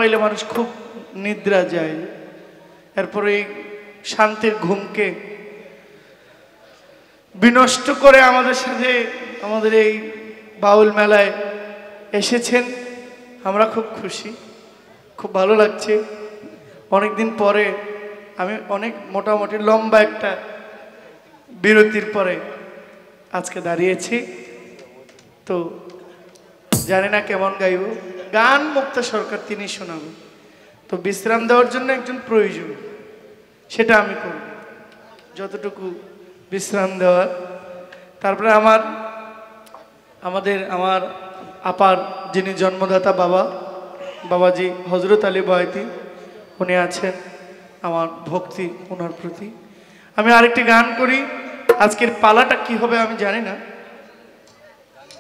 পাইলে মানুষ খুব নিদ্রা যায়, এরপরে এই শান্তির ঘুমকে বিনষ্ট করে আমাদের সাথে আমাদের এই বাউল মেলায় এসেছেন। আমরা খুব খুশি, খুব ভালো লাগছে। অনেকদিন পরে আমি অনেক মোটামুটি লম্বা একটা বিরতির পরে আজকে দাঁড়িয়েছি। তো জানি না কেমন গাইব, গান মুক্তা সরকার তিনি শোনাবো। তো বিশ্রাম দেওয়ার জন্য একজন প্রয়োজন, সেটা আমি করব যতটুকু বিশ্রাম দেওয়ার। তারপরে আমার আপার যিনি জন্মদাতা বাবাজি হজরত আলী বয়াতি, উনি আছেন, আমার ভক্তি ওনার প্রতি। আমি আরেকটি গান করি। আজকের পালাটা কি হবে আমি জানি না,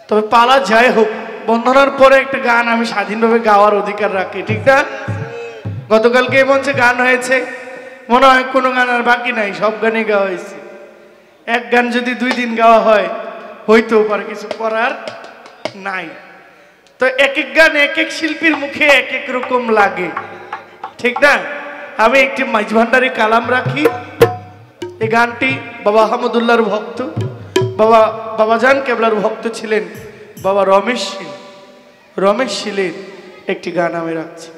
তবে পালা যাই হোক, বন্দনার পরে একটা গান আমি স্বাধীনভাবে গাওয়ার অধিকার রাখি, ঠিক না? গতকালকে এই মঞ্চে গান হয়েছে, মনে হয় কোনো গান আর বাকি নাই, সব গানই গাওয়া হয়েছে। এক গান যদি 2 দিন গাওয়া হয় হইতেও পারে, কিছু করার নাই। তো এক এক গান এক এক শিল্পীর মুখে এক এক রকম লাগে, ঠিক না? আমি একটি মাইজভান্ডারি কালাম রাখি। এই গানটি বাবা আহমদুল্লাহর ভক্ত, বাবাজান কেবলার ভক্ত ছিলেন বাবা রমেশ শীলের একটি গান আমি রাখছি।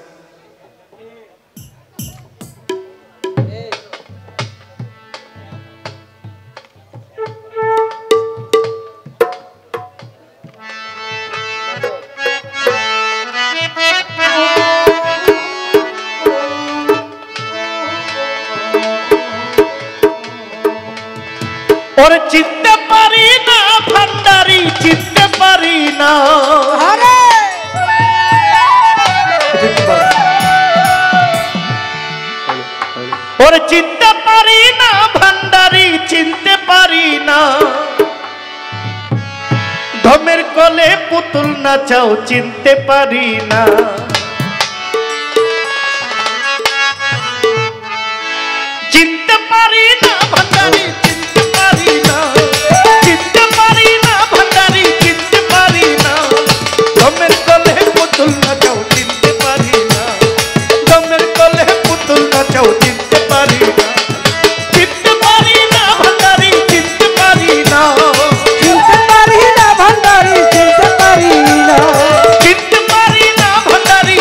ওরে চিনতে পারি না ভান্ডারি, চিনতে পারি না, ওরে চিনতে পারি না ভান্ডারি, চিনতে পারি না, ধমের কোলে পুতুল নাচাও চিনতে পারি না, চিনতে পারি না ভান্ডারি, চিনতে পারি না, চিনতে পারি না ভান্ডারি, চিনতে পারি না, ধমের কোলে পুতুল নাচাও চিনতে পারি না, ধমের কোলে পুতুল নাচাও চিনতে পারি না, চিনতে পারি না ভান্ডারি, চিনতে পারি না, চিনতে পারি না ভান্ডারি, চিনতে পারি না, চিনতে পারি না ভান্ডারি,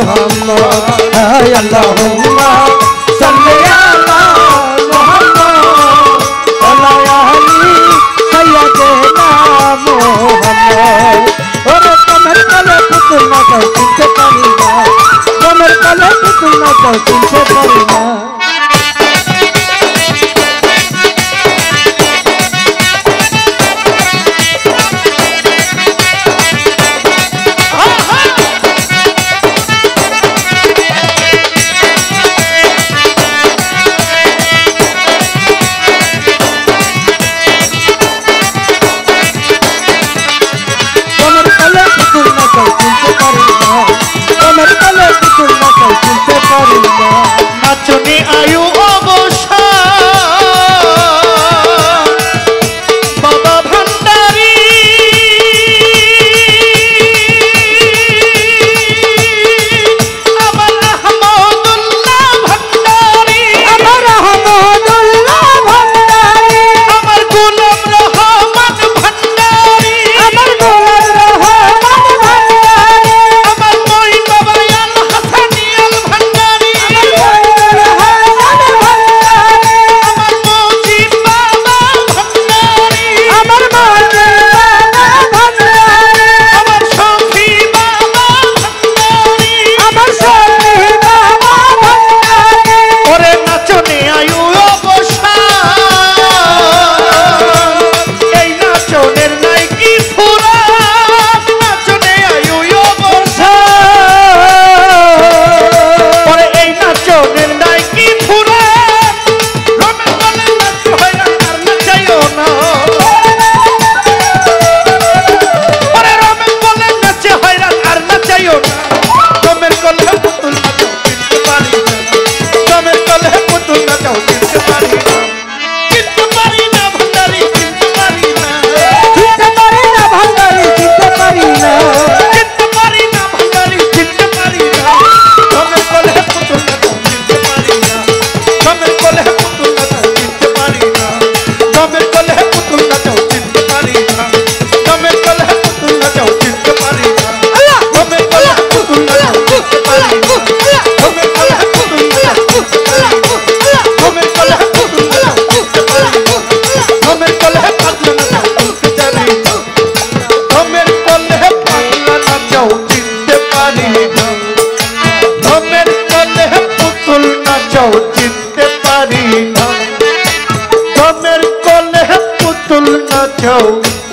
মোহাম্মদ হায় আল্লাহুম্মা সাল্লি আলা মোহাম্মদ আলা আলি সাইয়্যিদিনা মোহাম্মদ ওরে তোমার কালে পুতুল না কেউ চিনতে পারি না তোমার কালে পুতুল না কেউ চিনতে পারি না নাচনে আয়ু অবসা বাবা ভান্ডারী আমার আহমদুল্লাহ ভান্ডারী আমার আহমদুল্লাহ ভান্ডারী আমার গোলাম রহমান ভান্ডারী আমার গোলাম রহমান ভান্ডারী আমার মই বাবা আল হাসানিয়াল ভান্ডারী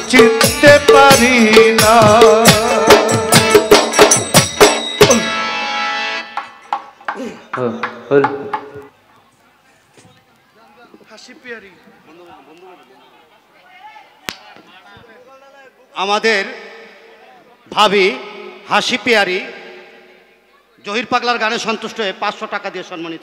চিনতে পারি না আমাদের ভাবি হাসি পেয়ারি জহির পাগলার গানে সন্তুষ্ট হয়ে 500 টাকা দিয়ে সম্মানিত।